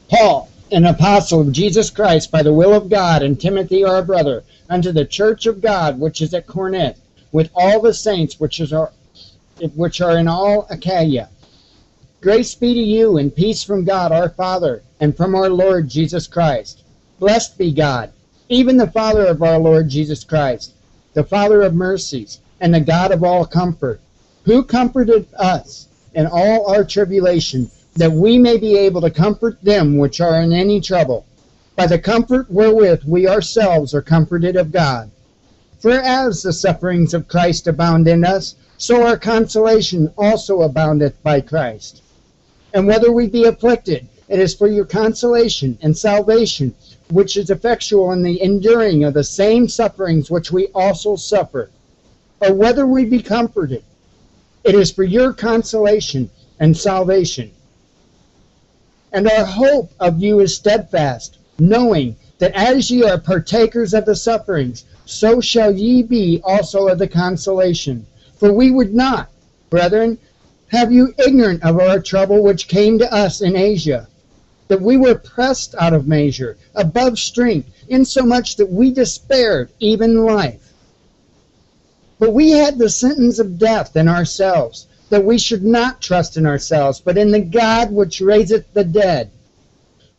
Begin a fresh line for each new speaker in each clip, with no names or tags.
Paul, an apostle of Jesus Christ by the will of God, and Timothy our brother, unto the church of God which is at Corinth, with all the saints which are in all Achaia. Grace be to you, and peace from God our Father, and from our Lord Jesus Christ. Blessed be God, even the Father of our Lord Jesus Christ, the Father of mercies, and the God of all comfort, who comforted us in all our tribulation, that we may be able to comfort them which are in any trouble, by the comfort wherewith we ourselves are comforted of God. For as the sufferings of Christ abound in us, so our consolation also aboundeth by Christ. And whether we be afflicted, it is for your consolation and salvation, which is effectual in the enduring of the same sufferings which we also suffer. Or whether we be comforted, it is for your consolation and salvation. And our hope of you is steadfast, knowing that as ye are partakers of the sufferings, so shall ye be also of the consolation. For we would not, brethren, have you ignorant of our trouble which came to us in Asia, that we were pressed out of measure, above strength, insomuch that we despaired even life. But we had the sentence of death in ourselves, that we should not trust in ourselves, but in the God which raiseth the dead,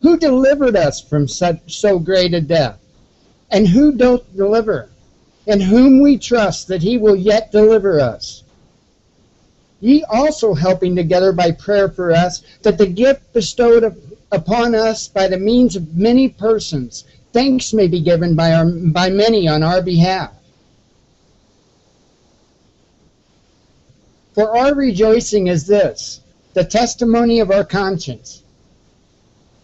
who delivered us from so great a death, and who doth deliver, in whom we trust that he will yet deliver us. Ye also helping together by prayer for us, that the gift bestowed upon us by the means of many persons, thanks may be given by many on our behalf. For our rejoicing is this, the testimony of our conscience,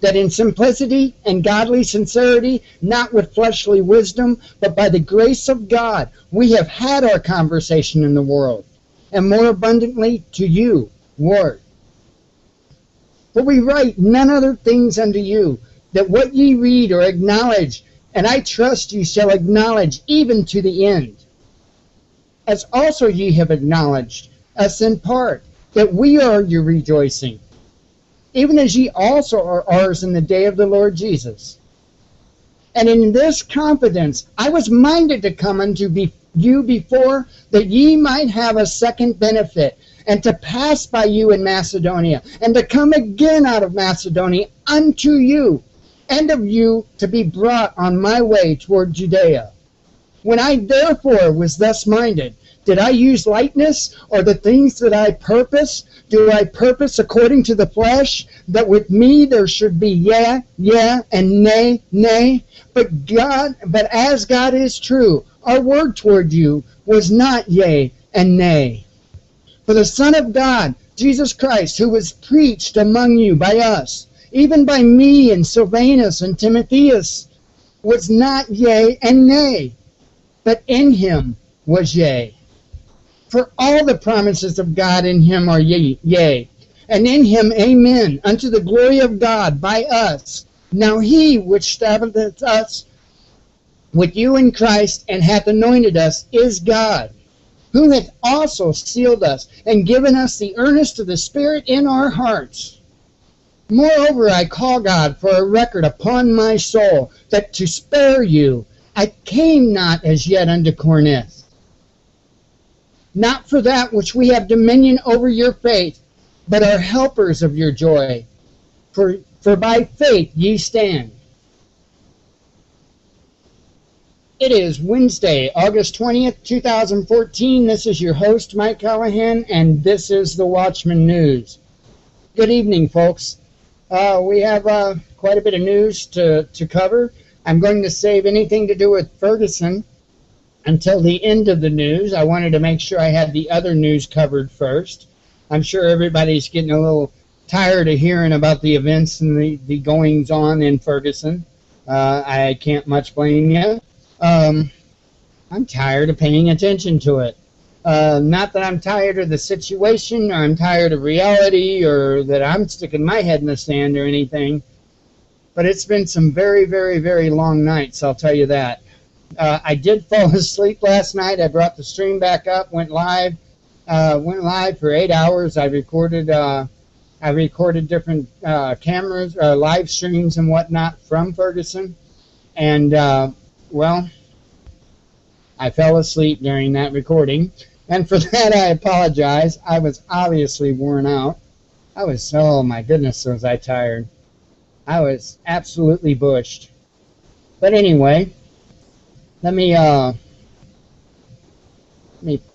that in simplicity and godly sincerity, not with fleshly wisdom, but by the grace of God, we have had our conversation in the world, and more abundantly to you, Lord. For we write none other things unto you, that what ye read or acknowledge, and I trust ye shall acknowledge even to the end, as also ye have acknowledged us in part, that we are your rejoicing. even as ye also are ours in the day of the Lord Jesus. And in this confidence I was minded to come unto you before, that ye might have a second benefit, and to pass by you in Macedonia, and to come again out of Macedonia unto you, and of you to be brought on my way toward Judea. When I therefore was thus minded, did I use lightness, or the things that I purpose? Do I purpose according to the flesh, that with me there should be yea, yea, and nay, nay? But as God is true, our word toward you was not yea and nay. For the Son of God, Jesus Christ, who was preached among you by us, even by me and Silvanus and Timotheus, was not yea and nay, but in him was yea. For all the promises of God in him are yea, and in him amen, unto the glory of God by us. Now he which established us with you in Christ, and hath anointed us, is God, who hath also sealed us, and given us the earnest of the Spirit in our hearts. Moreover, I call God for a record upon my soul, that to spare you I came not as yet unto Corinth. Not for that which we have dominion over your faith, but are helpers of your joy. For by faith ye stand. It is Wednesday, August 20th, 2014. This is your host, Mike Callahan, and this is the Watchman News. Good evening, folks. We have quite a bit of news to cover. I'm going to save anything to do with Ferguson until the end of the news. I wanted to make sure I had the other news covered first. I'm sure everybody's getting a little tired of hearing about the events and the goings-on in Ferguson. I can't much blame you. I'm tired of paying attention to it. Not that I'm tired of the situation, or I'm tired of reality, or that I'm sticking my head in the sand or anything, but it's been some very, very, very long nights, I'll tell you that. I did fall asleep last night. I brought the stream back up, went live for 8 hours. I recorded different cameras, live streams and whatnot from Ferguson, and well, I fell asleep during that recording, and for that I apologize. I was obviously worn out. Oh my goodness, was I tired. I was absolutely bushed. But anyway, let me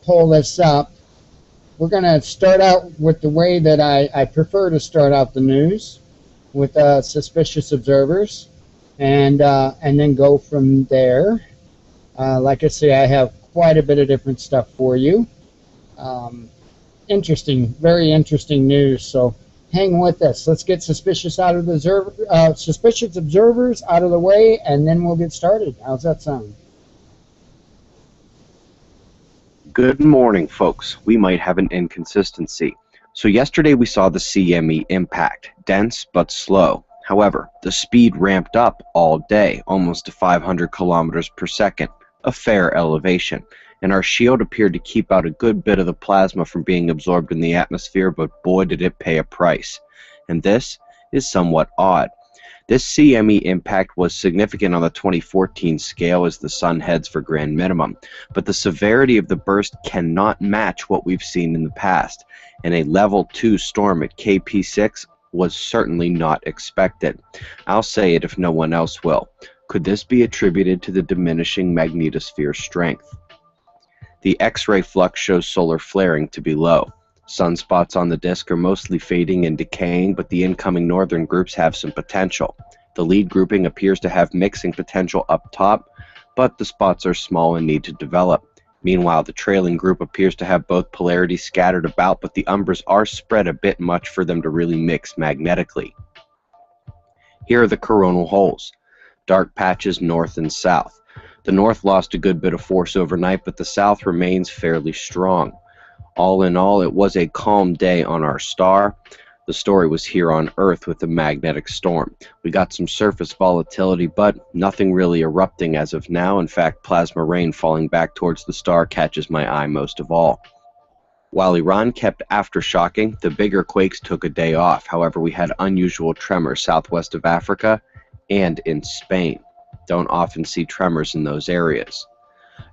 pull this up. We're going to start out with the way that I prefer to start out the news, with suspicious observers, and then go from there. Like I say, I have quite a bit of different stuff for you. Interesting, very interesting news. So hang with us. Let's get suspicious suspicious observers out of the way, and then we'll get started. How's that sound?
Good morning, folks. We might have an inconsistency. So yesterday we saw the CME impact, dense but slow. However, the speed ramped up all day, almost to 500 kilometers per second, a fair elevation, and our shield appeared to keep out a good bit of the plasma from being absorbed in the atmosphere, but boy did it pay a price. And this is somewhat odd. This CME impact was significant on the 2014 scale as the sun heads for grand minimum, but the severity of the burst cannot match what we've seen in the past, and a level 2 storm at KP6 was certainly not expected. I'll say it if no one else will. Could this be attributed to the diminishing magnetosphere strength? The X-ray flux shows solar flaring to be low. Sunspots on the disk are mostly fading and decaying, but the incoming northern groups have some potential. The lead grouping appears to have mixing potential up top, but the spots are small and need to develop. Meanwhile, the trailing group appears to have both polarities scattered about, but the umbras are spread a bit much for them to really mix magnetically. Here are the coronal holes. Dark patches north and south. The north lost a good bit of force overnight, but the south remains fairly strong. All in all, it was a calm day on our star. The story was here on Earth with the magnetic storm. We got some surface volatility, but nothing really erupting as of now. In fact, plasma rain falling back towards the star catches my eye most of all. While Iran kept aftershocking, the bigger quakes took a day off. However, we had unusual tremors southwest of Africa and in Spain. Don't often see tremors in those areas.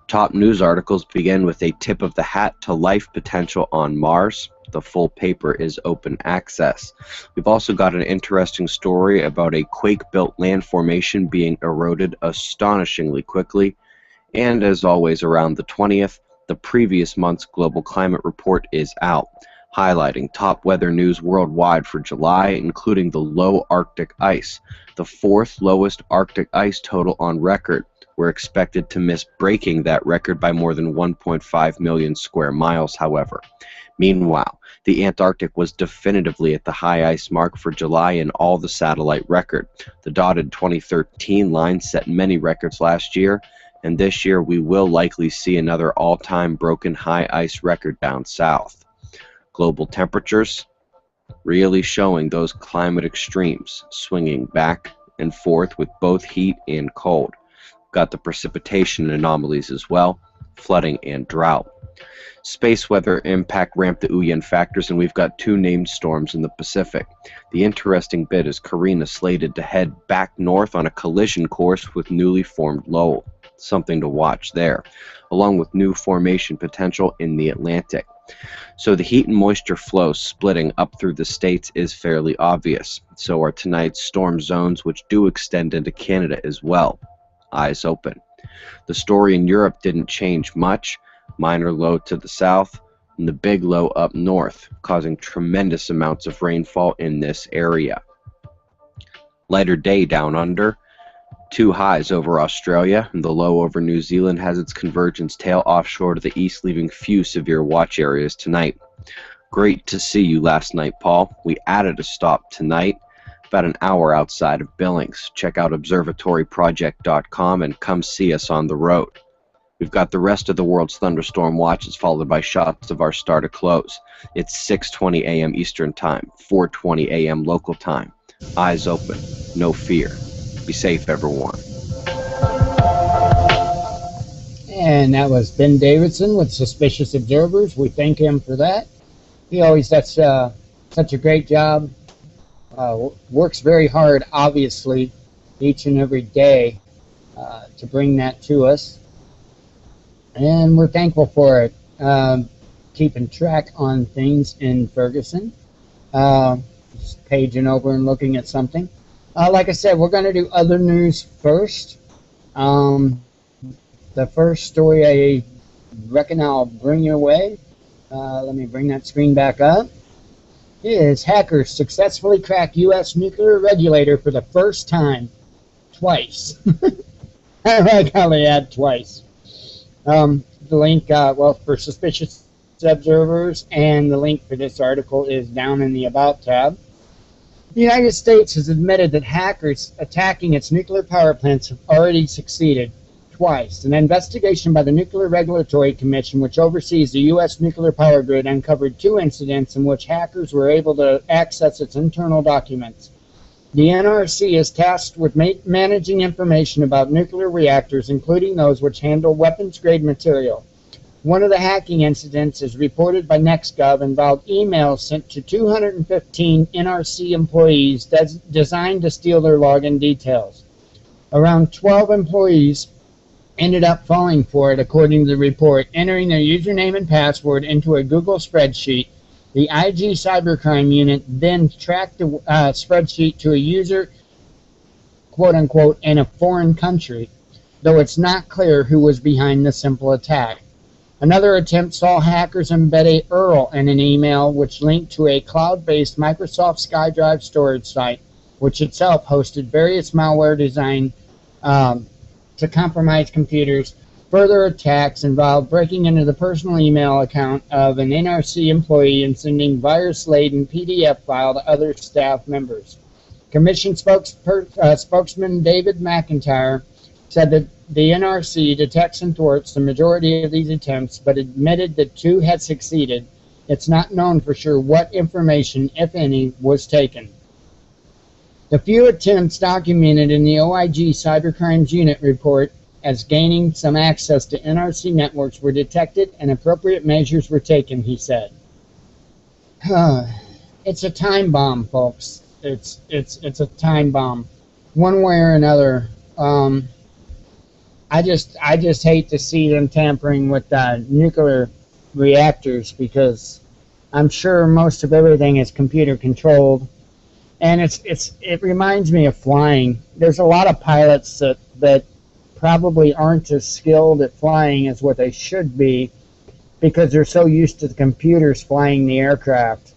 Top news articles begin with a tip of the hat to life potential on Mars. The full paper is open access. We've also got an interesting story about a quake-built land formation being eroded astonishingly quickly. And as always, around the 20th, the previous month's global climate report is out, highlighting top weather news worldwide for July, including the low Arctic ice, the fourth lowest Arctic ice total on record. We're expected to miss breaking that record by more than 1.5 million square miles, however. Meanwhile, the Antarctic was definitively at the high ice mark for July in all the satellite record. The dotted 2013 line set many records last year, and this year we will likely see another all-time broken high ice record down south. Global temperatures really showing those climate extremes, swinging back and forth with both heat and cold. Got the precipitation anomalies as well, flooding and drought. Space weather impact ramped the Uyen factors, and we've got two named storms in the Pacific. The interesting bit is Carina slated to head back north on a collision course with newly formed Lowell. Something to watch there, along with new formation potential in the Atlantic. So the heat and moisture flow splitting up through the states is fairly obvious. So are tonight's storm zones, which do extend into Canada as well. Eyes open. The story in Europe didn't change much. Minor low to the south and the big low up north, causing tremendous amounts of rainfall in this area. Lighter day down under. Two highs over Australia, and the low over New Zealand has its convergence tail offshore to the east, leaving few severe watch areas tonight. Great to see you last night, Paul. We added a stop tonight, about an hour outside of Billings. Check out observatoryproject.com and come see us on the road. We've got the rest of the world's thunderstorm watches, followed by shots of our star to close. It's 6:20 a.m. Eastern Time, 4:20 a.m. local time. Eyes open, no fear. Be safe, everyone.
And that was Ben Davidson with Suspicious Observers. We thank him for that. He always does such a great job. Works very hard, obviously, each and every day to bring that to us. And we're thankful for it. Keeping track on things in Ferguson. Just paging over and looking at something. Like I said, we're going to do other news first. The first story I reckon I'll bring your way, let me bring that screen back up, is hackers successfully crack U.S. nuclear regulator for the first time. Twice. I like how they add twice. The link, for Suspicious Observers, and the link for this article is down in the About tab. The United States has admitted that hackers attacking its nuclear power plants have already succeeded twice. An investigation by the Nuclear Regulatory Commission, which oversees the U.S. nuclear power grid, uncovered two incidents in which hackers were able to access its internal documents. The NRC is tasked with managing information about nuclear reactors, including those which handle weapons-grade material. One of the hacking incidents, as reported by NextGov, involved emails sent to 215 NRC employees designed to steal their login details. Around 12 employees ended up falling for it, according to the report, entering their username and password into a Google spreadsheet. The IG Cybercrime Unit then tracked the spreadsheet to a user, quote-unquote, in a foreign country, though it's not clear who was behind the simple attack. Another attempt saw hackers embed a URL in an email which linked to a cloud-based Microsoft SkyDrive storage site, which itself hosted various malware designed to compromise computers. Further attacks involved breaking into the personal email account of an NRC employee and sending virus-laden PDF file to other staff members. Commission spokesman David McIntyre said that the NRC detects and thwarts the majority of these attempts, but admitted that two had succeeded. It's not known for sure what information, if any, was taken. The few attempts documented in the OIG Cybercrimes Unit report as gaining some access to NRC networks were detected and appropriate measures were taken, he said. It's a time bomb, folks. It's a time bomb, one way or another. I just hate to see them tampering with nuclear reactors, because I'm sure most of everything is computer controlled, and it reminds me of flying. There's a lot of pilots that probably aren't as skilled at flying as what they should be, because they're so used to the computers flying the aircraft.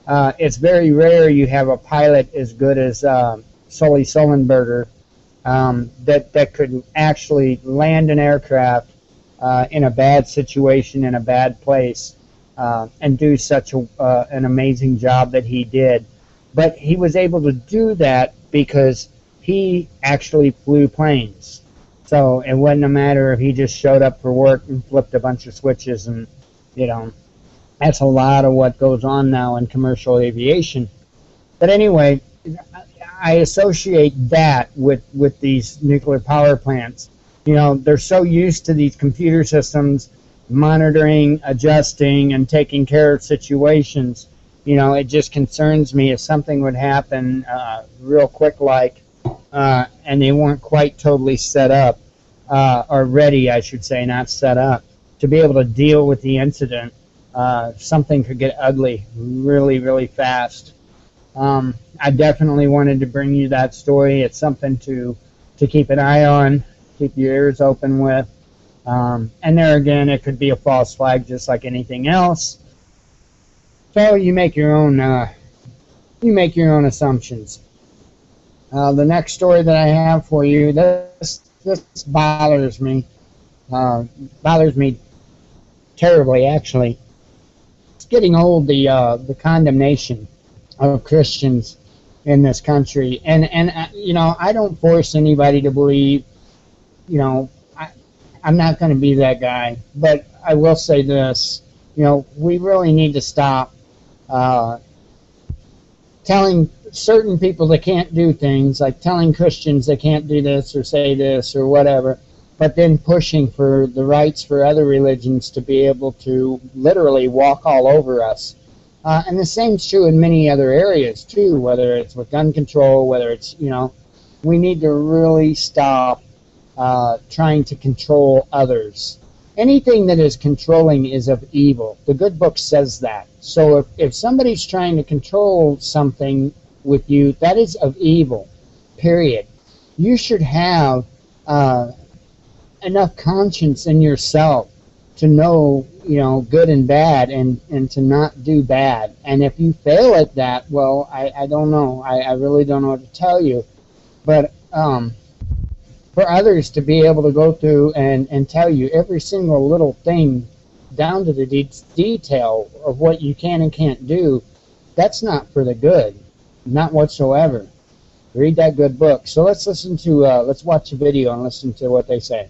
It's very rare you have a pilot as good as Sully Sullenberger, that could actually land an aircraft in a bad situation, in a bad place, and do such an amazing job that he did. But he was able to do that because he actually flew planes. So it wasn't a matter of he just showed up for work and flipped a bunch of switches, and, that's a lot of what goes on now in commercial aviation. But anyway, I associate that with these nuclear power plants. They're so used to these computer systems monitoring, adjusting, and taking care of situations. It just concerns me if something would happen real quick, and they weren't quite totally set up, or ready, I should say, not set up, to be able to deal with the incident. Something could get ugly really, really fast. I definitely wanted to bring you that story. It's something to keep an eye on, keep your ears open with. And there again, it could be a false flag just like anything else. So you make your own assumptions. The next story that I have for you, this bothers me. Bothers me terribly, actually. It's getting old, the condemnation of Christians in this country, and I don't force anybody to believe. I'm not going to be that guy, but I will say this: we really need to stop telling certain people they can't do things, like telling Christians they can't do this or say this or whatever, but then pushing for the rights for other religions to be able to literally walk all over us. And the same's true in many other areas too, whether it's with gun control, whether it's, we need to really stop trying to control others. Anything that is controlling is of evil. The good book says that. So if somebody's trying to control something with you, that is of evil, period. You should have enough conscience in yourself to know, good and bad, and to not do bad. And if you fail at that, well, I don't know. I really don't know what to tell you. But for others to be able to go through and tell you every single little thing down to the detail of what you can and can't do, that's not for the good, not whatsoever. Read that good book. So let's let's watch the video and listen to what they say.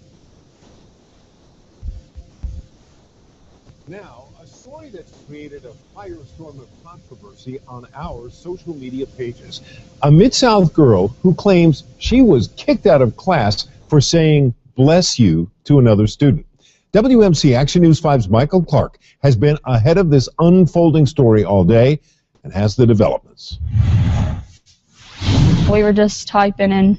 Now, a story that's created a firestorm of controversy on our social media pages. A Mid-South girl who claims she was kicked out of class for saying "bless you" to another student. WMC Action News 5's Michael Clark has been ahead of this unfolding story all day and has the developments.
We were just typing and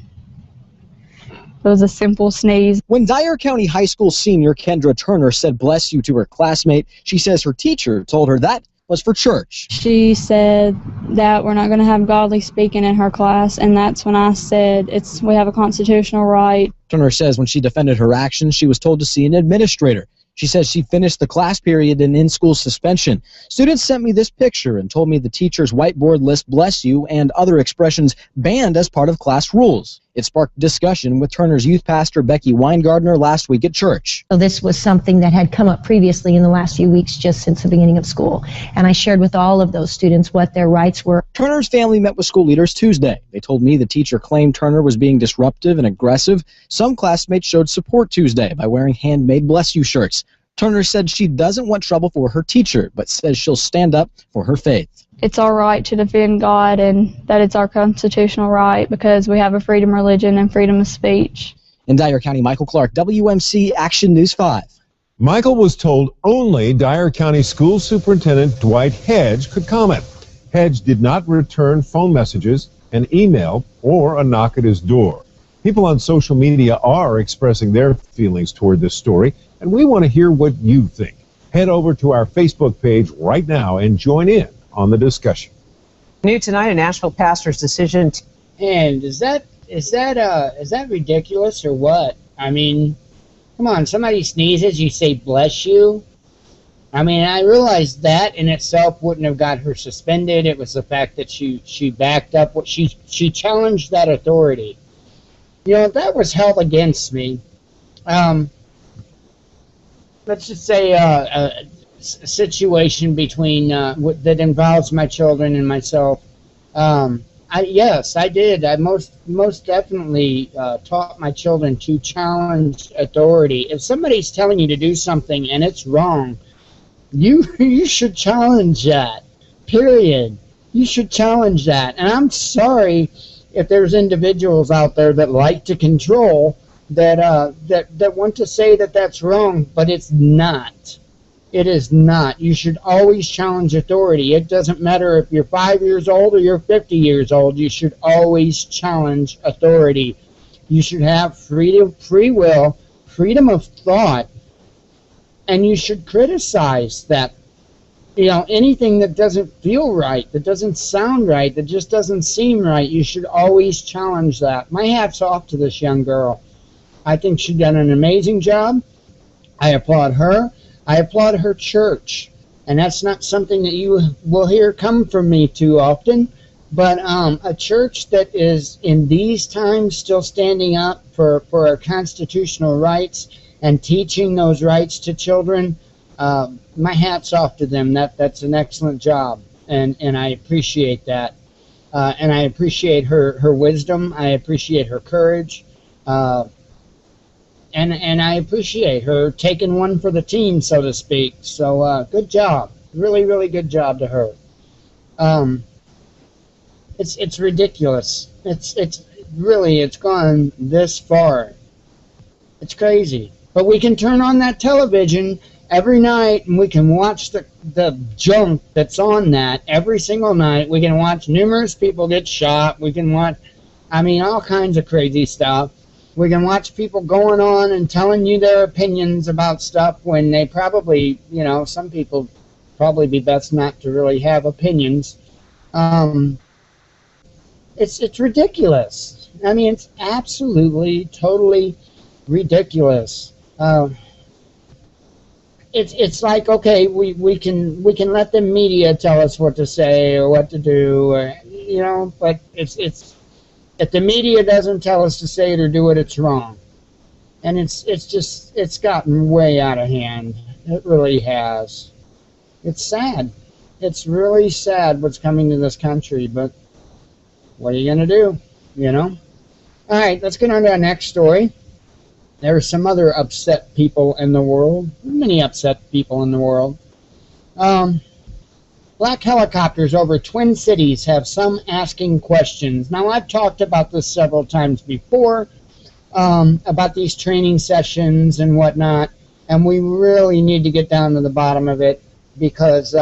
it was a simple sneeze.
When Dyer County High School senior Kendra Turner said "bless you" to her classmate, she says her teacher told her that was for church.
She said that we're not going to have godly speaking in her class, and that's when I said we have a constitutional right.
Turner says when she defended her actions, she was told to see an administrator. She says she finished the class period in in-school suspension. Students sent me this picture and told me the teacher's whiteboard lists "bless you" and other expressions banned as part of class rules. It sparked discussion with Turner's youth pastor, Becky Weingardner, last week at church.
So this was something that had come up previously in the last few weeks, just since the beginning of school. And I shared with all of those students what their rights were.
Turner's family met with school leaders Tuesday. They told me the teacher claimed Turner was being disruptive and aggressive. Some classmates showed support Tuesday by wearing handmade "bless you" shirts. Turner said she doesn't want trouble for her teacher, but says she'll stand up for her faith.
It's our right to defend God, and that it's our constitutional right because we have a freedom of religion and freedom of speech.
In Dyer County, Michael Clark, WMC Action News 5.
Michael was told only Dyer County School Superintendent Dwight Hedge could comment. Hedge did not return phone messages, an email, or a knock at his door. People on social media are expressing their feelings toward this story, and we want to hear what you think. Head over to our Facebook page right now and join in on the discussion.
New tonight, a Nashville pastor's decision.
And is that ridiculous or what? I mean, come on, somebody sneezes, you say bless you. I mean, I realized that in itself wouldn't have got her suspended. It was the fact that she backed up what she challenged that authority. You know, that was held against me. Let's just say a situation between that involves my children and myself. Yes, I did. I most definitely taught my children to challenge authority. If somebody's telling you to do something and it's wrong, you should challenge that. Period. You should challenge that. And I'm sorry if there's individuals out there that like to control, that want to say that that's wrong, but it's not. It is not. You should always challenge authority. It doesn't matter if you're 5 years old or you're 50 years old. You should always challenge authority. You should have freedom, free will, freedom of thought, and you should criticize that. You know, anything that doesn't feel right, that doesn't sound right, that just doesn't seem right, you should always challenge that. My hat's off to this young girl. I think she done an amazing job. I applaud her. I applaud her church. And that's not something that you will hear come from me too often. But a church that is in these times still standing up for our constitutional rights and teaching those rights to children, my hat's off to them. That's an excellent job, and I appreciate that. And I appreciate her wisdom. I appreciate her courage. And I appreciate her taking one for the team, so to speak. So good job. Really, really good job to her. It's ridiculous. It's gone this far. It's crazy. But we can turn on that television every night and we can watch the junk that's on that every single night. We can watch numerous people get shot. We can watch, all kinds of crazy stuff. We can watch people going on and telling you their opinions about stuff when they probably, some people probably be best not to really have opinions. It's ridiculous. It's absolutely, totally ridiculous. It's like, okay, we can let the media tell us what to say or what to do, but it's if the media doesn't tell us to say it or do it, it's wrong. And it's gotten way out of hand. It really has. It's sad. It's really sad what's coming to this country, but what are you going to do, All right, let's get on to our next story. There are some other upset people in the world. Many upset people in the world. Black helicopters over Twin Cities have some asking questions. Now, I've talked about this several times before, about these training sessions and whatnot, and we really need to get down to the bottom of it because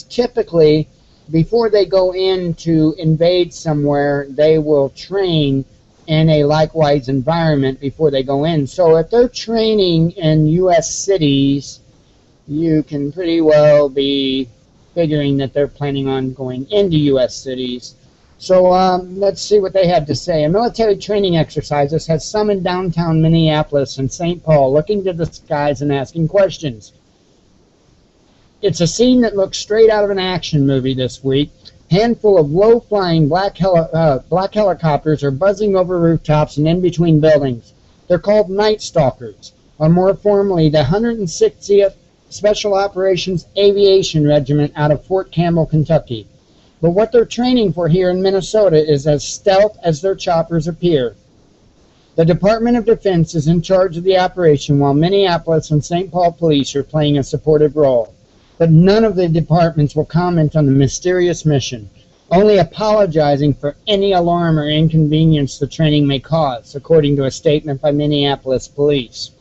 typically, before they go in to invade somewhere, they will train in a likewise environment before they go in. So if they're training in U.S. cities, you can pretty well be figuring that they're planning on going into U.S. cities. So let's see what they have to say. A military training exercises has summoned downtown Minneapolis and St. Paul, looking to the skies and asking questions. It's a scene that looks straight out of an action movie this week. Handful of low-flying black helicopters are buzzing over rooftops and in between buildings. They're called Night Stalkers, or more formally, the 160th Special Operations Aviation Regiment out of Fort Campbell, Kentucky. But what they're training for here in Minnesota is as stealth as their choppers appear. The Department of Defense is in charge of the operation while Minneapolis and St. Paul police are playing a supportive role. But none of the departments will comment on the mysterious mission. only apologizing for any alarm or inconvenience the training may cause, according to a statement by Minneapolis police.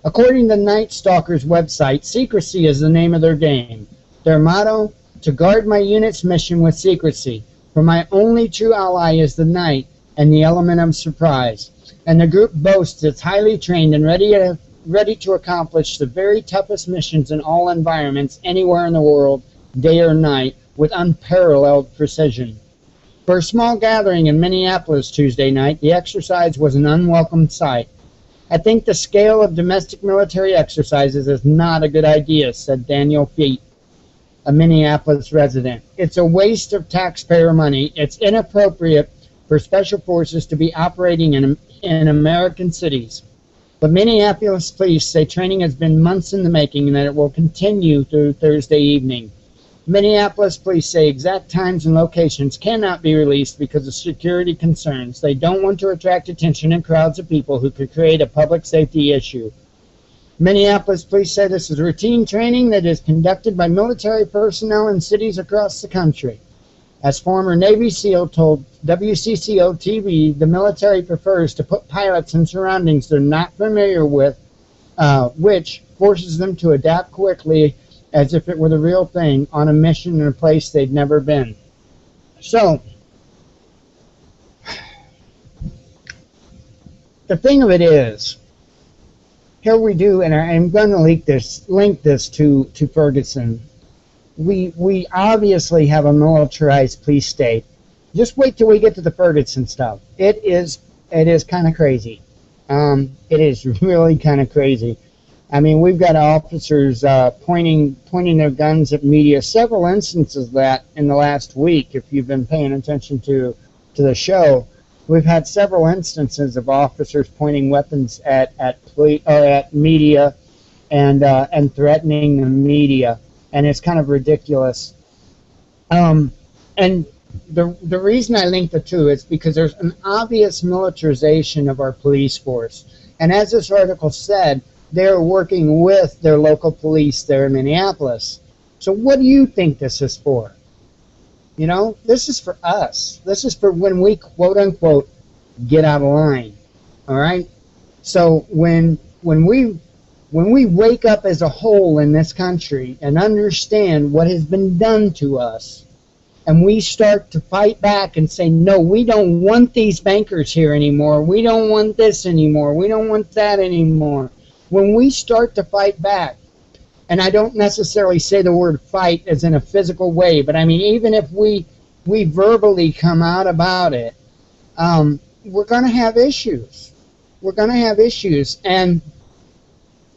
According to Night Stalker's website, secrecy is the name of their game. Their motto, to guard my unit's mission with secrecy, for my only true ally is the night and the element of surprise. And the group boasts it's highly trained and ready to accomplish the very toughest missions in all environments, anywhere in the world, day or night, with unparalleled precision. For a small gathering in Minneapolis Tuesday night, the exercise was an unwelcome sight. I think the scale of domestic military exercises is not a good idea, said Daniel Feet, a Minneapolis resident. It's a waste of taxpayer money. It's inappropriate for special forces to be operating in American cities. But Minneapolis police say training has been months in the making and that it will continue through Thursday evening. Minneapolis police say exact times and locations cannot be released because of security concerns. They don't want to attract attention and crowds of people who could create a public safety issue. Minneapolis police say this is routine training that is conducted by military personnel in cities across the country. As former Navy SEAL told WCCO TV, the military prefers to put pilots in surroundings they're not familiar with, which forces them to adapt quickly as if it were the real thing on a mission in a place they'd never been. So, the thing of it is, here we do, and I'm going to link this to Ferguson. We obviously have a militarized police state. Just wait till we get to the Ferguson stuff. It is kind of crazy. It is really kind of crazy. I mean, we've got officers pointing their guns at media. Several instances of that in the last week. If you've been paying attention to the show, we've had several instances of officers pointing weapons at media and threatening the media, and it's kind of ridiculous. And the reason I link the two is because there's an obvious militarization of our police force, and as this article said, they're working with their local police there in Minneapolis. So what do you think this is for? You know, this is for us. This is for when we, quote unquote, get out of line. All right? So when we wake up as a whole in this country and understand what has been done to us, and we start to fight back and say, no, we don't want these bankers here anymore. We don't want this anymore. We don't want that anymore. When we start to fight back, and I don't necessarily say the word fight as in a physical way, but I mean, even if we verbally come out about it, we're going to have issues. We're going to have issues, and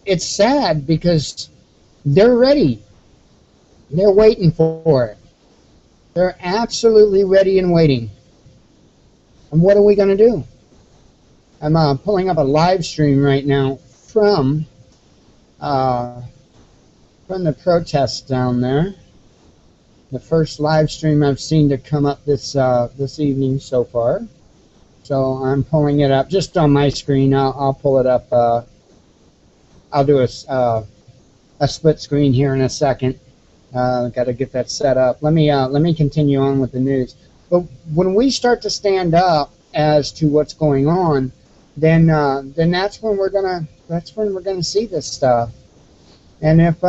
it's sad because they're ready. They're waiting for it. They're absolutely ready and waiting. And what are we going to do? I'm pulling up a live stream right now from the protest down there. The first live stream I've seen to come up this evening so far. So I'm pulling it up just on my screen. I'll pull it up. I'll do a split screen here in a second. Got to get that set up. Let me continue on with the news. But when we start to stand up as to what's going on, then that's when we're gonna see this stuff. And if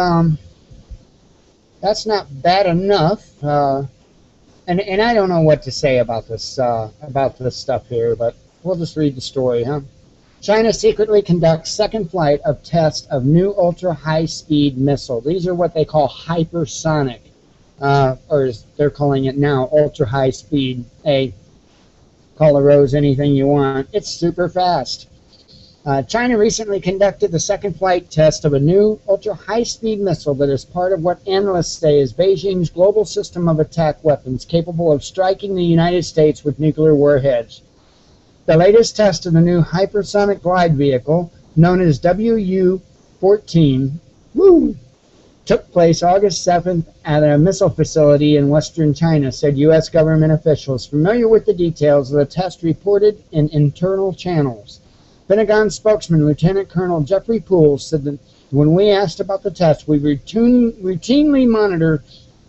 that's not bad enough, and I don't know what to say about this stuff here, but we'll just read the story, huh? China secretly conducts second flight of test of new ultra-high-speed missile. These are what they call hypersonic, or as they're calling it now, ultra-high-speed. Hey, call a rose anything you want. It's super fast. China recently conducted the second flight test of a new ultra-high-speed missile that is part of what analysts say is Beijing's global system of attack weapons capable of striking the United States with nuclear warheads. The latest test of the new hypersonic glide vehicle, known as WU-14, took place August 7th at a missile facility in western China, said U.S. government officials familiar with the details of the test reported in internal channels. Pentagon spokesman Lieutenant Colonel Jeffrey Poole said that when we asked about the test, we routinely monitor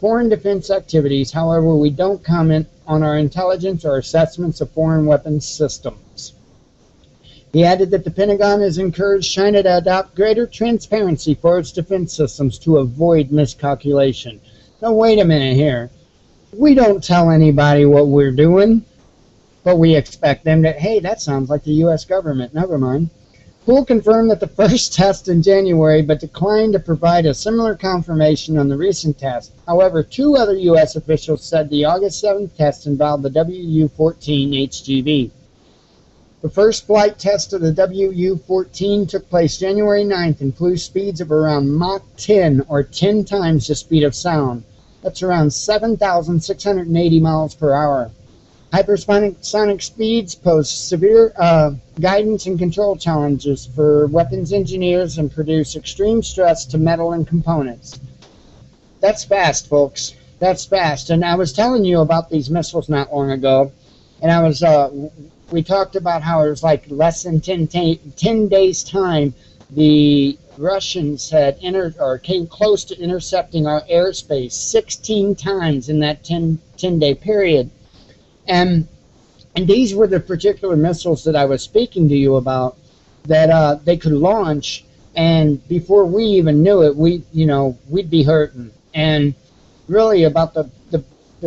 foreign defense activities. However, we don't comment on our intelligence or assessments of foreign weapons systems. He added that the Pentagon has encouraged China to adopt greater transparency for its defense systems to avoid miscalculation. Now, wait a minute here. We don't tell anybody what we're doing, but we expect them to, hey, that sounds like the U.S. government. Never mind. Poole confirmed that the first test in January, but declined to provide a similar confirmation on the recent test. However, 2 other U.S. officials said the August 7th test involved the WU-14 HGV. The first flight test of the WU-14 took place January 9th and flew speeds of around Mach 10, or 10 times the speed of sound. That's around 7,680 miles per hour. Hypersonic speeds pose severe guidance and control challenges for weapons engineers and produce extreme stress to metal and components. That's fast, folks. That's fast. And I was telling you about these missiles not long ago, and we talked about how it was like less than 10 days' time the Russians had came close to intercepting our airspace 16 times in that 10-day period. And these were the particular missiles that I was speaking to you about that they could launch, and before we even knew it, we'd be hurting. And really, about the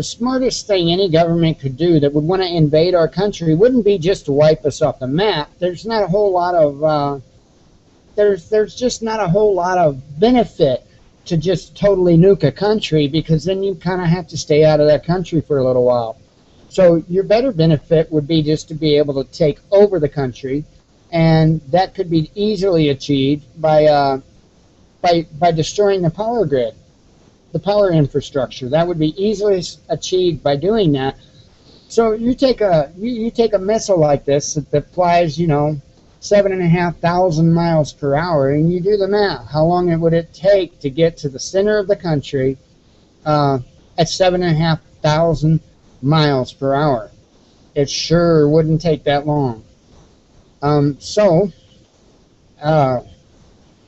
smartest thing any government could do that would want to invade our country wouldn't be just to wipe us off the map. There's not a whole lot of there's just not a whole lot of benefit to just totally nuke a country, because then you kind of have to stay out of that country for a little while. So your better benefit would be just to be able to take over the country, and that could be easily achieved by destroying the power grid, the power infrastructure. That would be easily achieved by doing that. So you take a missile like this that flies 7,500 miles per hour, and you do the math. How long would it take to get to the center of the country at 7,500 miles per hour? It sure wouldn't take that long. And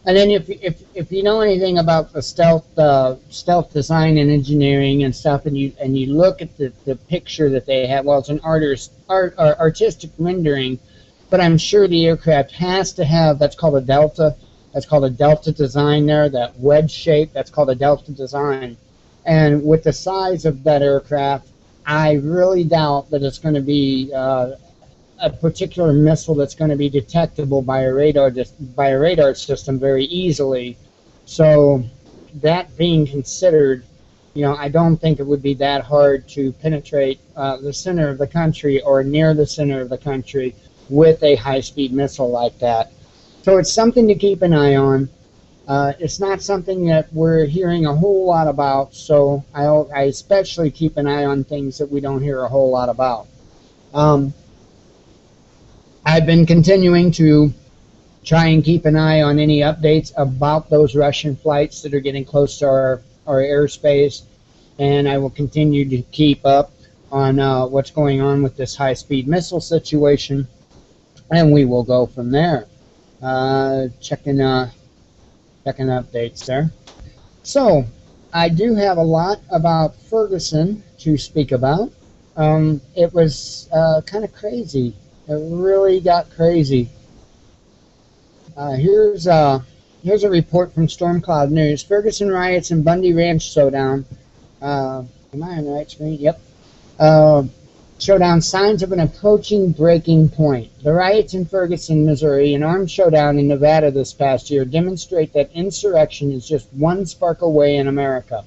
then if you know anything about the stealth design and engineering and stuff, and you look at the picture that they have, well, it's an artistic rendering, but I'm sure the aircraft has to have, that's called a delta. That's called a delta design there, that wedge shape, that's called a delta design. And with the size of that aircraft, I really doubt that it's going to be a particular missile that's going to be detectable by a radar system very easily. So that being considered, I don't think it would be that hard to penetrate the center of the country or near the center of the country with a high-speed missile like that. So it's something to keep an eye on. It's not something that we're hearing a whole lot about, so I especially keep an eye on things that we don't hear a whole lot about. I've been continuing to try and keep an eye on any updates about those Russian flights that are getting close to our airspace, and I will continue to keep up on what's going on with this high-speed missile situation, and we will go from there. Checking updates there. So, I do have a lot about Ferguson to speak about. It was kind of crazy. It really got crazy. Here's a report from Storm Cloud News. Ferguson riots and Bundy Ranch showdown. Am I on the right screen? Yep. Showdown, signs of an approaching breaking point. The riots in Ferguson, Missouri, and armed showdown in Nevada this past year demonstrate that insurrection is just one spark away in America.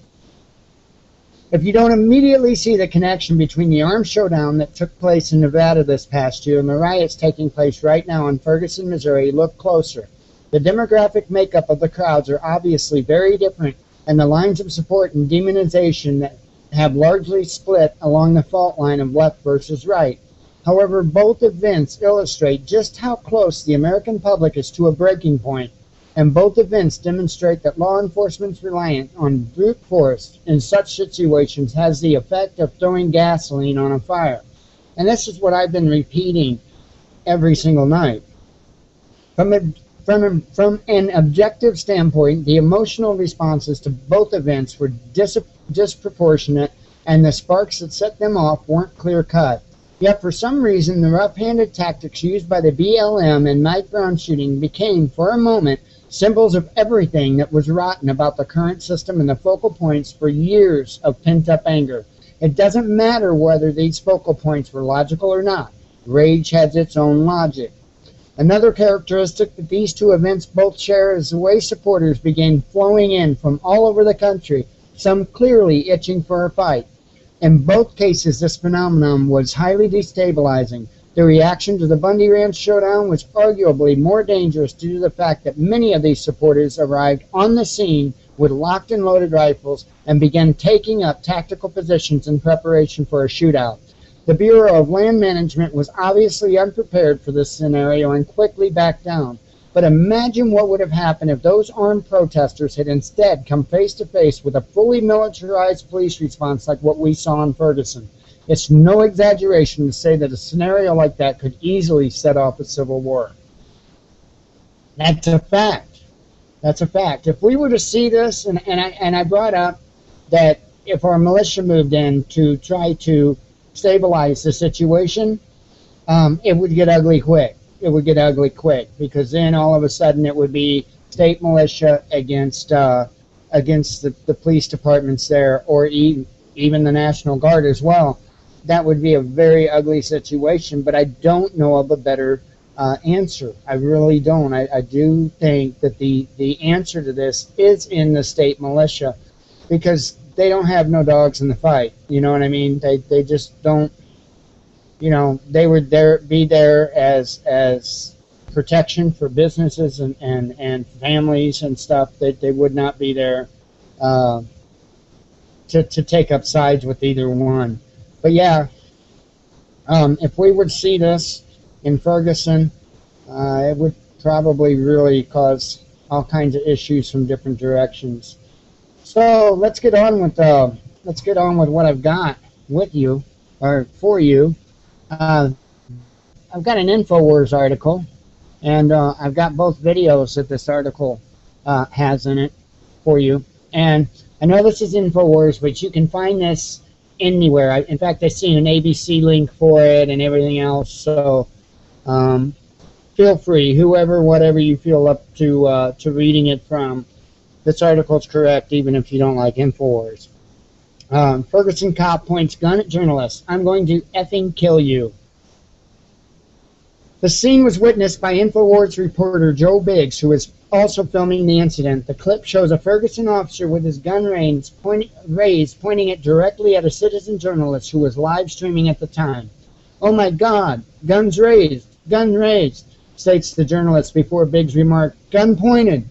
If you don't immediately see the connection between the armed showdown that took place in Nevada this past year and the riots taking place right now in Ferguson, Missouri, look closer. The demographic makeup of the crowds are obviously very different, and the lines of support and demonization that have largely split along the fault line of left versus right. However, both events illustrate just how close the American public is to a breaking point, and both events demonstrate that law enforcement's reliance on brute force in such situations has the effect of throwing gasoline on a fire. And this is what I've been repeating every single night. From From an objective standpoint, the emotional responses to both events were disproportionate, and the sparks that set them off weren't clear-cut. Yet for some reason, the rough-handed tactics used by the BLM and Mike Brown shooting became, for a moment, symbols of everything that was rotten about the current system and the focal points for years of pent-up anger. It doesn't matter whether these focal points were logical or not. Rage has its own logic. Another characteristic that these two events both share is the way supporters began flowing in from all over the country, some clearly itching for a fight. In both cases, this phenomenon was highly destabilizing. The reaction to the Bundy Ranch showdown was arguably more dangerous due to the fact that many of these supporters arrived on the scene with locked and loaded rifles and began taking up tactical positions in preparation for a shootout. The Bureau of Land Management was obviously unprepared for this scenario and quickly backed down. But imagine what would have happened if those armed protesters had instead come face to face with a fully militarized police response like what we saw in Ferguson. It's no exaggeration to say that a scenario like that could easily set off a civil war. That's a fact. That's a fact. If we were to see this, and I brought up that if our militia moved in to try to stabilize the situation, it would get ugly quick. It would get ugly quick, because then all of a sudden it would be state militia against the police departments there, or even the National Guard as well. That would be a very ugly situation, but I don't know of a better answer. I really don't. I do think that the answer to this is in the state militia, because they don't have no dogs in the fight. You know what I mean? They just don't. You know, they would be there as protection for businesses and families and stuff. They would not be there to take up sides with either one. But yeah, if we would see this in Ferguson, it would probably really cause all kinds of issues from different directions. So let's get on with what I've got with you, or for you. I've got an InfoWars article, and I've got both videos that this article has in it for you. And I know this is InfoWars, but you can find this anywhere. In fact, I've seen an ABC link for it and everything else. So feel free, whatever you feel up to reading it from. This article is correct, even if you don't like InfoWars. Ferguson cop points gun at journalist. I'm going to effing kill you. The scene was witnessed by InfoWars reporter Joe Biggs, who was also filming the incident. The clip shows a Ferguson officer with his gun raised, pointing it directly at a citizen journalist who was live streaming at the time. "Oh my God, guns raised, states the journalist before Biggs remarked, "Gun pointed.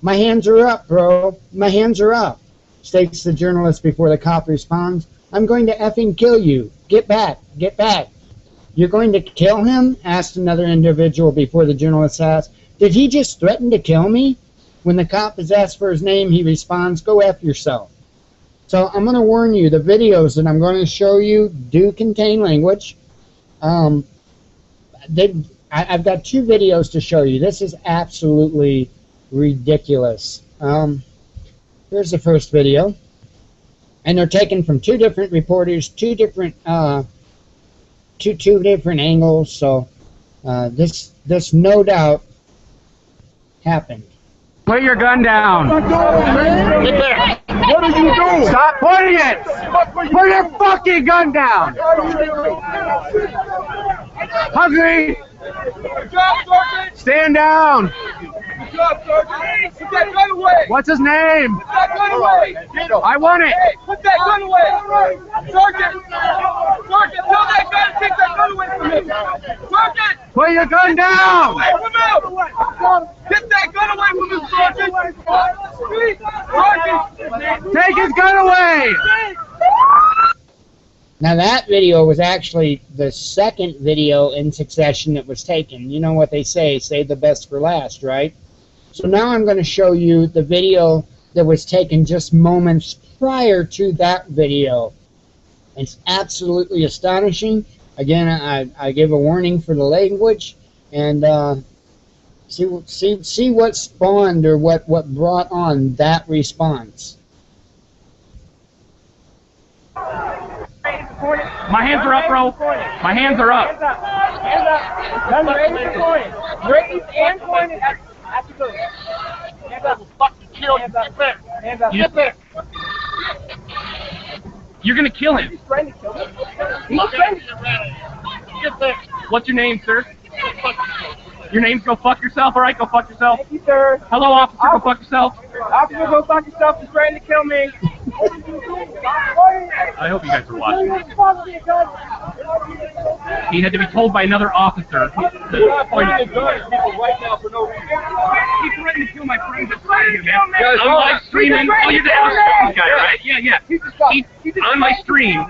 My hands are up, bro. My hands are up," states the journalist before the cop responds, "I'm going to effing kill you. Get back, get back." "You're going to kill him?" asked another individual before the journalist asked, "Did he just threaten to kill me?" When the cop is asked for his name, he responds, "Go F yourself." So I'm going to warn you, the videos that I'm going to show you do contain language. I've got two videos to show you. This is absolutely ridiculous. Here's the first video, and they're taken from two different reporters, two different angles. So this no doubt happened.
Put your gun down.
Get back.
What are you doing? Stop pointing it. Put your fucking gun down. Hungry. Stand down. What's his name? I want it.
Put that gun away. Sergeant, tell that guy to take that gun away from him. Sergeant,
Put your gun down.
get that gun away from him, Sergeant. Sergeant,
Take his gun away.
Now that video was actually the second video in succession that was taken. You know what they say, save the best for last, right? So now I'm going to show you the video that was taken just moments prior to that video. It's absolutely astonishing. Again, I give a warning for the language, and See what spawned or what brought on that response.
My hands are up, bro. My hands are up.
Hands up. None raised and pointed. Raised and pointed at the group. Hands up. Fucking kill him. Hands up. Hands up. Get there.
You're gonna kill him.
He's trying to kill him. He's trying to
Get there. What's your name, sir? Your name's go fuck yourself, alright? Go fuck yourself.
Thank you, sir.
Hello, officer, go fuck yourself.
Officer, go fuck yourself. He's trying to kill me.
I hope you guys are watching. He had to be told by another officer to point at
right now for no reason.
He threatened to kill my friend. I'm live streaming. Oh, you're the other guy, right? Yeah, yeah. On my stream,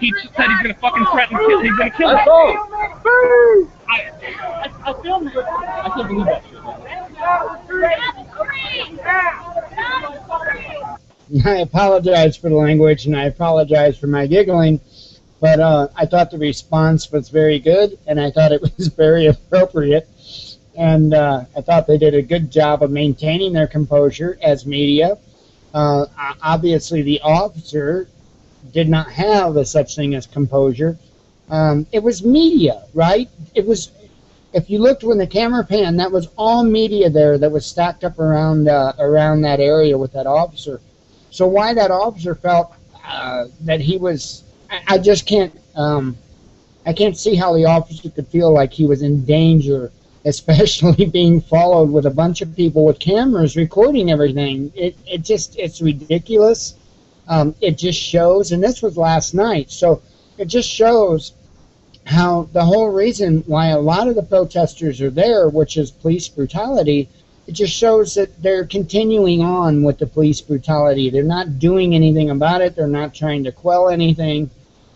he said he's gonna fucking threaten to kill. He's gonna kill me. I filmed it. I can't believe that shit.
I apologize for the language, and I apologize for my giggling, but I thought the response was very good, and I thought it was very appropriate, and I thought they did a good job of maintaining their composure as media. Obviously, the officer did not have a such thing as composure. It was media, right? It was. If you looked when the camera panned, that was all media there that was stacked up around that area with that officer. So why that officer felt that he was, I just can't, I can't see how the officer could feel like he was in danger, especially being followed with a bunch of people with cameras recording everything. It's ridiculous. It just shows, and this was last night, so it just shows how the whole reason why a lot of the protesters are there, which is police brutality, it just shows that they're continuing on with the police brutality. They're not doing anything about it. They're not trying to quell anything.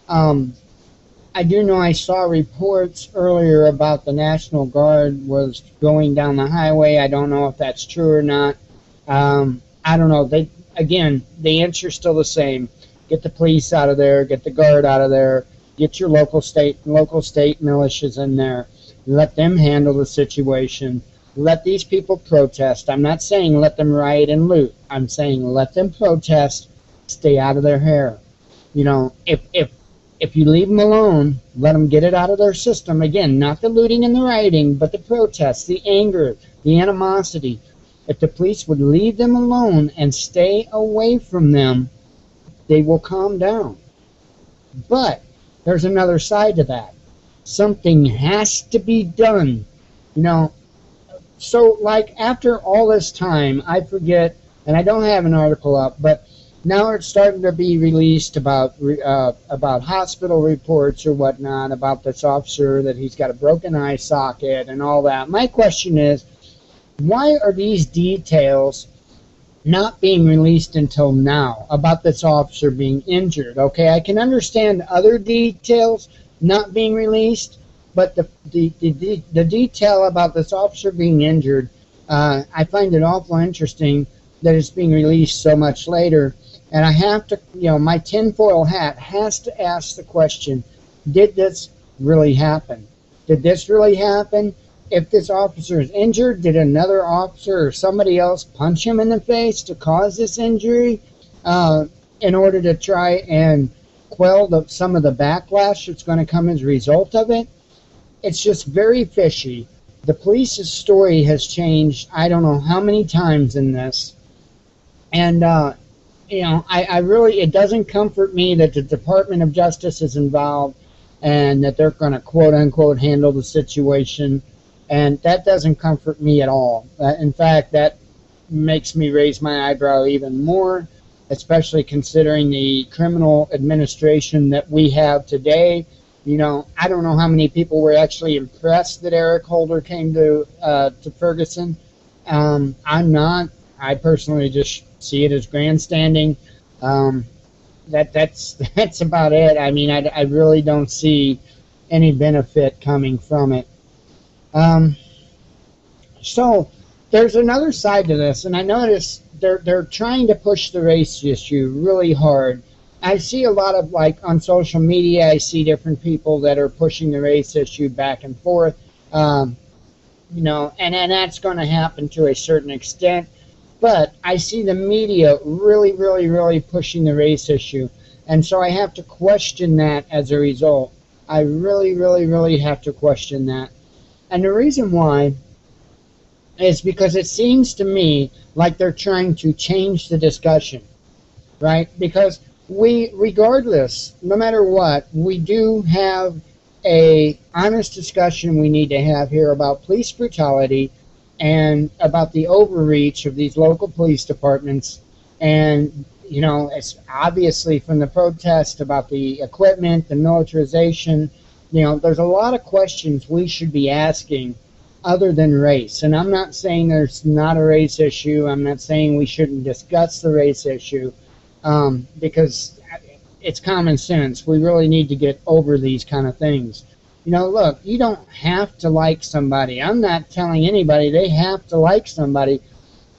I do know I saw reports earlier about the National Guard was going down the highway. I don't know if that's true or not. I don't know. Again, the answer's still the same. Get the police out of there. Get the Guard out of there. Get your local state militias in there. Let them handle the situation. Let these people protest. I'm not saying let them riot and loot. I'm saying let them protest. Stay out of their hair. You know, if you leave them alone, let them get it out of their system. Again, not the looting and the rioting, but the protests, the anger, the animosity. If the police would leave them alone and stay away from them, they will calm down. But there's another side to that. Something has to be done. You know, so like after all this time, I forget, and I don't have an article up, but now it's starting to be released about hospital reports or whatnot about this officer, that he's got a broken eye socket and all that. My question is, why are these details not being released until now about this officer being injured? Okay, I can understand other details not being released, but the detail about this officer being injured, I find it awful interesting that it's being released so much later. And I have to, you know, my tinfoil hat has to ask the question, did this really happen? Did this really happen? If this officer is injured, did another officer or somebody else punch him in the face to cause this injury in order to try and quell some of the backlash that's going to come as a result of it? It's just very fishy. The police's story has changed I don't know how many times in this. And, you know, I really, it doesn't comfort me that the Department of Justice is involved and that they're going to quote-unquote handle the situation. And that doesn't comfort me at all. In fact, that makes me raise my eyebrow even more, especially considering the criminal administration that we have today. You know, I don't know how many people were actually impressed that Eric Holder came to Ferguson. I'm not. I personally just see it as grandstanding. That's about it. I mean, I really don't see any benefit coming from it. So there's another side to this, and I notice they're trying to push the race issue really hard. I see a lot of, like, on social media, I see different people that are pushing the race issue back and forth. you know, and that's going to happen to a certain extent. But I see the media really, really, really pushing the race issue. And so I have to question that as a result. I really, really, really have to question that. And the reason why is because it seems to me like they're trying to change the discussion, right? Because we, regardless, no matter what, we do have a honest discussion we need to have here about police brutality and about the overreach of these local police departments. And, you know, it's obviously from the protest about the equipment, the militarization, you know, there's a lot of questions we should be asking other than race. And I'm not saying there's not a race issue. I'm not saying we shouldn't discuss the race issue, because it's common sense. We really need to get over these kind of things. You know, look, you don't have to like somebody. I'm not telling anybody they have to like somebody,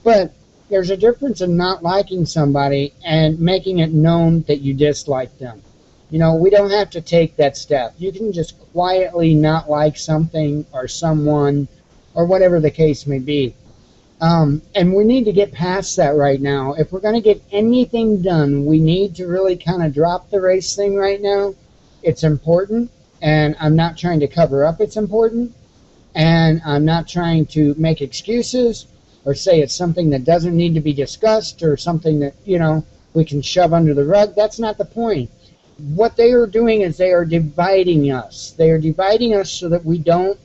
but there's a difference in not liking somebody and making it known that you dislike them. You know, we don't have to take that step. You can just quietly not like something or someone or whatever the case may be. And we need to get past that right now. If we're going to get anything done, we need to really kind of drop the race thing right now. It's important, and I'm not trying to cover up it's important, and I'm not trying to make excuses or say it's something that doesn't need to be discussed or something that, you know, we can shove under the rug. That's not the point. What they are doing is they are dividing us. They are dividing us so that we don't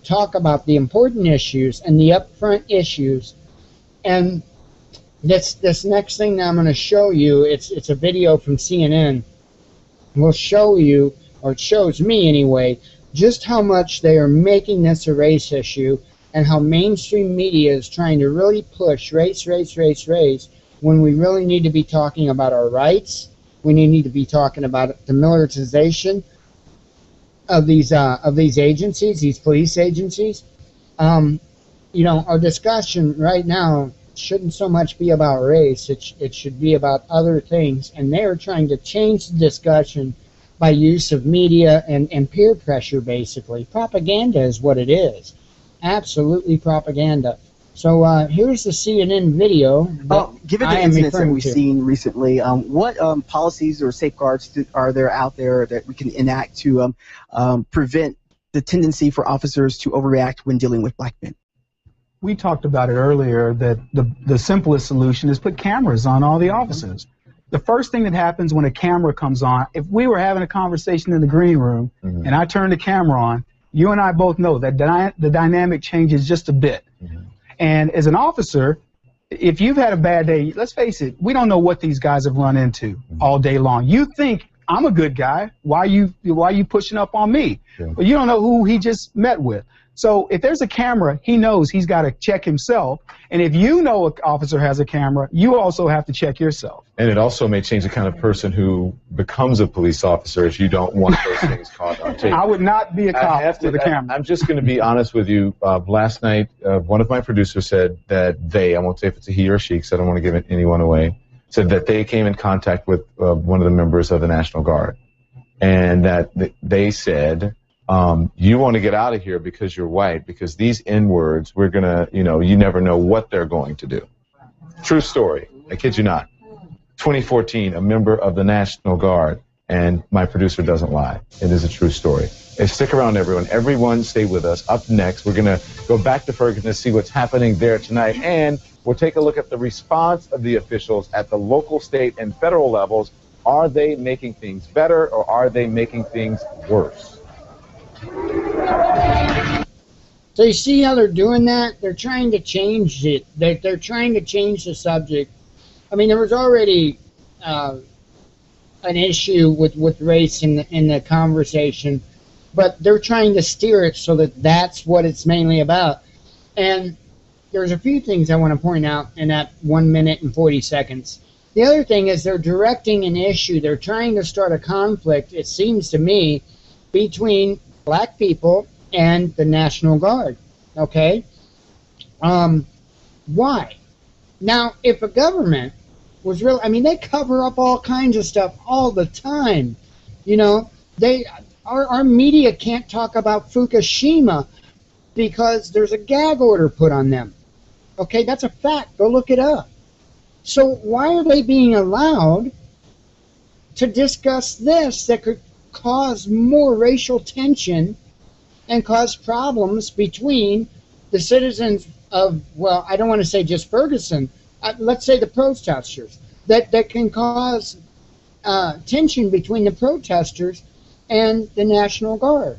talk about the important issues and the upfront issues. And this next thing that I'm going to show you, it's a video from CNN. Will show you, or it shows me anyway, just how much they are making this a race issue and how mainstream media is trying to really push race, race, race, race, when we really need to be talking about our rights. We need to be talking about the militarization of these agencies, these police agencies. You know, our discussion right now shouldn't so much be about race. It should be about other things. And they are trying to change the discussion by use of media and peer pressure, basically. Propaganda is what it is. Absolutely propaganda. So here's the CNN video.
Given the incidents that we've seen recently, what policies or safeguards are there out there that we can enact to prevent the tendency for officers to overreact when dealing with black men?
We talked about it earlier that the simplest solution is put cameras on all the officers. The first thing that happens when a camera comes on, if we were having a conversation in the green room and I turn the camera on, you and I both know that the dynamic changes just a bit. And as an officer, if you've had a bad day, let's face it, we don't know what these guys have run into all day long. You think, I'm a good guy, why are you pushing up on me? But you don't know who he just met with. So if there's a camera, he knows he's got to check himself. And if you know an officer has a camera, you also have to check yourself.
And it also may change the kind of person who becomes a police officer if you don't want those things caught on tape.
I would not be a cop with a camera.
I'm just going to be honest with you. Last night, one of my producers said that I won't say if it's a he or she because I don't want to give anyone away, said that they came in contact with one of the members of the National Guard. And that they said, you want to get out of here because you're white, because these N-words, we're going to, you never know what they're going to do. True story. I kid you not. 2014, a member of the National Guard, and my producer doesn't lie. It is a true story. Hey, stick around, everyone. Everyone stay with us. Up next, we're going to go back to Ferguson to see what's happening there tonight, and we'll take a look at the response of the officials at the local, state, and federal levels. Are they making things better, or are they making things worse?
So you see how they're doing that? They're trying to change it. They're trying to change the subject. I mean, there was already an issue with race in the conversation, but they're trying to steer it so that that's what it's mainly about. And there's a few things I want to point out in that 1 minute and 40 seconds. The other thing is they're directing an issue. They're trying to start a conflict, it seems to me, between black people and the National Guard. Okay? Why? Now, if a government was real, I mean, they cover up all kinds of stuff all the time. Our media can't talk about Fukushima. because there's a gag order put on them. Okay, that's a fact. Go look it up. So why are they being allowed to discuss this that could cause more racial tension and cause problems between the citizens of, well, I don't want to say just Ferguson, let's say the protesters, that can cause tension between the protesters and the National Guard.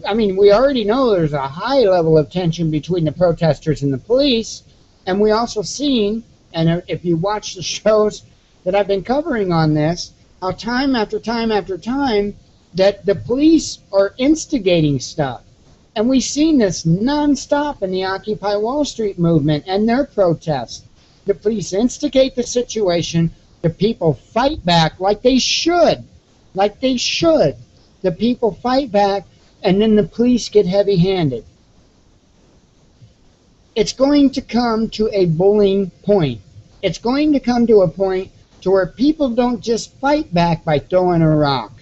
I mean, we already know there's a high level of tension between the protesters and the police, and we also seen, and if you watch the shows that I've been covering on this, how time after time after time that the police are instigating stuff. And we've seen this nonstop in the Occupy Wall Street movement and their protests. The police instigate the situation, the people fight back like they should. Like they should. The people fight back, and then the police get heavy-handed. It's going to come to a bullying point. It's going to come to a point to where people don't just fight back by throwing a rock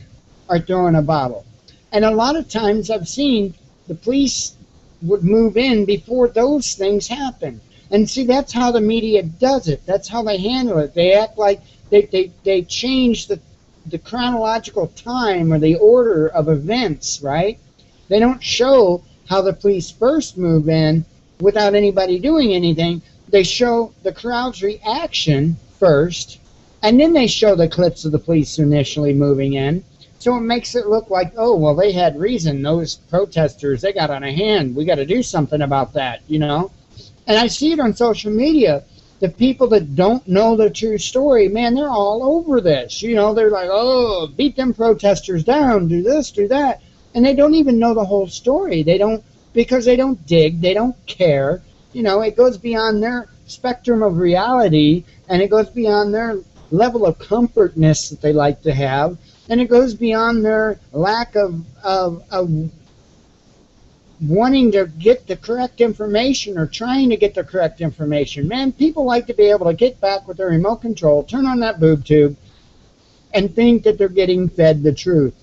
or throwing a bottle. And a lot of times I've seen the police would move in before those things happen. And see, that's how the media does it. That's how they handle it. They act like they change the chronological time or the order of events, right? They don't show how the police first move in without anybody doing anything. They show the crowd's reaction first, and then they show the clips of the police initially moving in. So it makes it look like, oh, well, they had reason. Those protesters, they got on a hand. We got to do something about that, you know? And I see it on social media. The people that don't know the true story, man, they're all over this. You know, they're like, oh, beat them protesters down, do this, do that. And they don't even know the whole story. They don't, because they don't dig, they don't care. You know, it goes beyond their spectrum of reality, and it goes beyond their level of comfortness that they like to have, and it goes beyond their lack of wanting to get the correct information or trying to get the correct information. Man, people like to be able to get back with their remote control, turn on that boob tube, and think that they're getting fed the truth.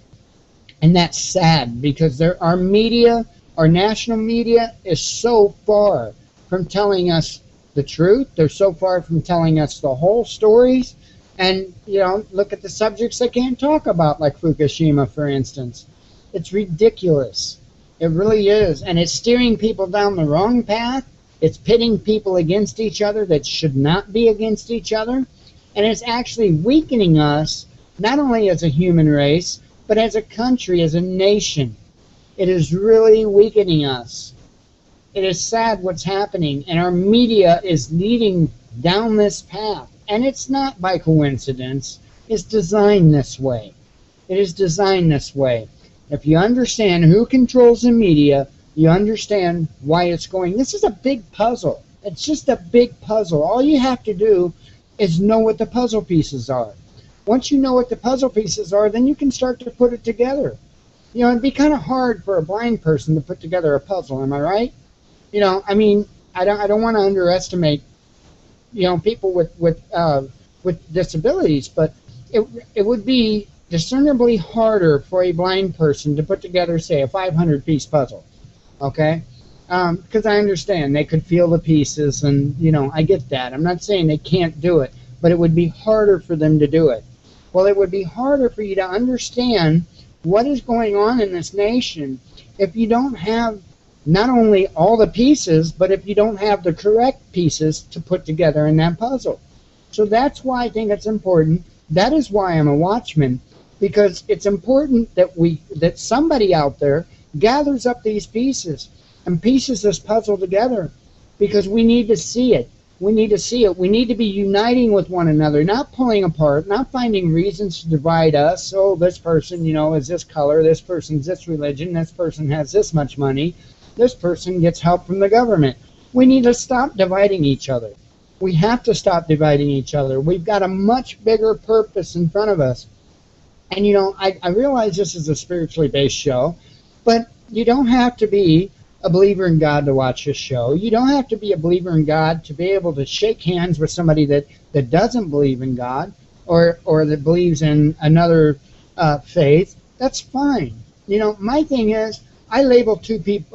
And that's sad, because our media, our national media, is so far from telling us the truth. They're so far from telling us the whole stories. And, you know, look at the subjects they can't talk about, like Fukushima, for instance. It's ridiculous. It really is. And it's steering people down the wrong path. It's pitting people against each other that should not be against each other. And it's actually weakening us, not only as a human race, but as a country, as a nation. It is really weakening us. It is sad what's happening, and our media is leading down this path. And it's not by coincidence. It's designed this way. It is designed this way. If you understand who controls the media, you understand why it's going. This is a big puzzle. It's just a big puzzle. All you have to do is know what the puzzle pieces are. Once you know what the puzzle pieces are, then you can start to put it together. You know, it'd be kind of hard for a blind person to put together a puzzle, am I right? You know, I mean, I don't want to underestimate, you know, people with disabilities, but it would be discernibly harder for a blind person to put together, say, a 500-piece puzzle, okay? Because I understand they could feel the pieces, and, you know, I get that. I'm not saying they can't do it, but it would be harder for them to do it. Well, it would be harder for you to understand what is going on in this nation if you don't have not only all the pieces, but if you don't have the correct pieces to put together in that puzzle. So that's why I think it's important. That is why I'm a watchman, because it's important that somebody out there gathers up these pieces and pieces this puzzle together, because we need to see it. We need to see it. We need to be uniting with one another, not pulling apart, not finding reasons to divide us. Oh, this person, you know, is this color, this person's this religion, this person has this much money, this person gets help from the government. We need to stop dividing each other. We have to stop dividing each other. We've got a much bigger purpose in front of us. And, you know, I realize this is a spiritually based show, but you don't have to be a believer in God to watch this show. You don't have to be a believer in God to be able to shake hands with somebody that doesn't believe in God or that believes in another faith. That's fine. You know, my thing is, I label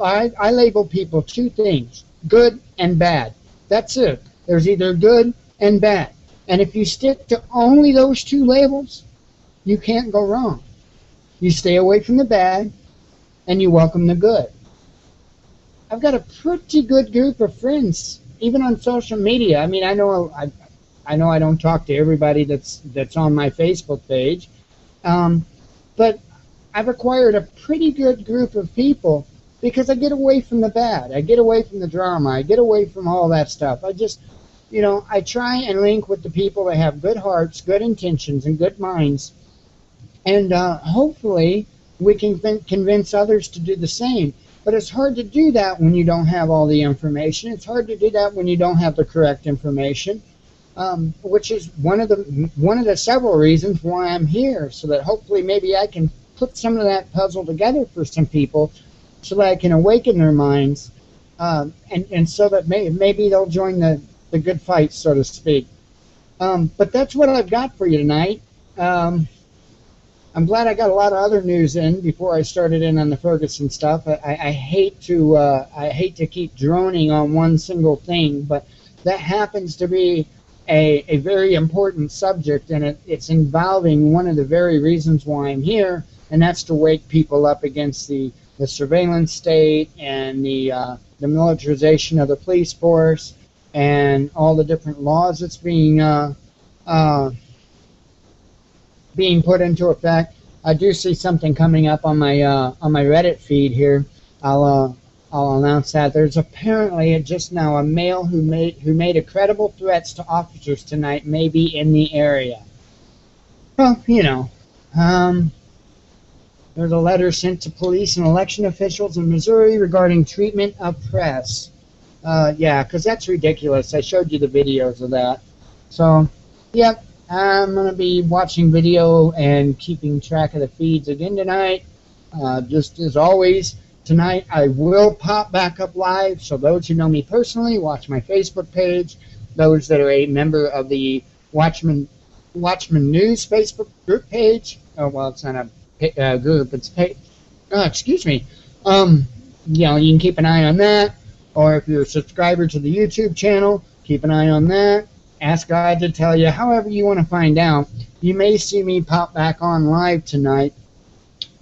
I label people two things: good and bad. That's it. There's either good and bad. And if you stick to only those two labels, you can't go wrong. You stay away from the bad, and you welcome the good. I've got a pretty good group of friends, even on social media. I mean, I know I don't talk to everybody that's on my Facebook page, but I've acquired a pretty good group of people because I get away from the bad. I get away from the drama. I get away from all that stuff. I just, I try and link with the people that have good hearts, good intentions, and good minds. And hopefully we can convince others to do the same. But it's hard to do that when you don't have all the information. It's hard to do that when you don't have the correct information, which is one of the several reasons why I'm here, so that hopefully maybe I can put some of that puzzle together for some people so that I can awaken their minds, and so that maybe they'll join the good fight, so to speak. But that's what I've got for you tonight. I'm glad I got a lot of other news in before I started in on the Ferguson stuff. I hate to keep droning on one single thing, but that happens to be a very important subject, and it's involving one of the very reasons why I'm here, and that's to wake people up against the surveillance state and the militarization of the police force and all the different laws that's being put into effect. I do see something coming up on my Reddit feed here. I'll announce that there's apparently just now a male who made credible threats to officers tonight, may be in the area. Well, there's a letter sent to police and election officials in Missouri regarding treatment of press. Yeah, because that's ridiculous. I showed you the videos of that. So, yep. I'm going to be watching video and keeping track of the feeds again tonight. Just as always, tonight I will pop back up live, so those who know me personally, watch my Facebook page. Those that are a member of the Watchman News Facebook group page, well, it's not a group, it's page. Excuse me. You can keep an eye on that, or if you're a subscriber to the YouTube channel, keep an eye on that. Ask God to tell you however you want to find out. You may see me pop back on live tonight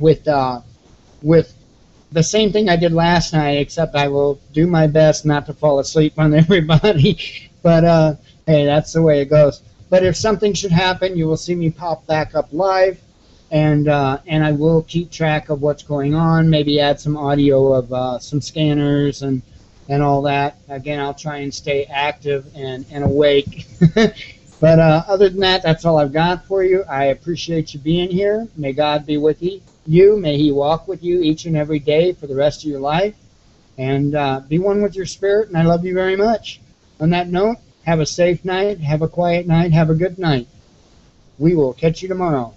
with the same thing I did last night, except I will do my best not to fall asleep on everybody. But hey, that's the way it goes. But if something should happen, you will see me pop back up live, and I will keep track of what's going on. Maybe add some audio of some scanners and all that. Again, I'll try and stay active and awake. But other than that, that's all I've got for you. I appreciate you being here. May God be with you. May He walk with you each and every day for the rest of your life. And be one with your spirit, and I love you very much. On that note, have a safe night, have a quiet night, have a good night. We will catch you tomorrow.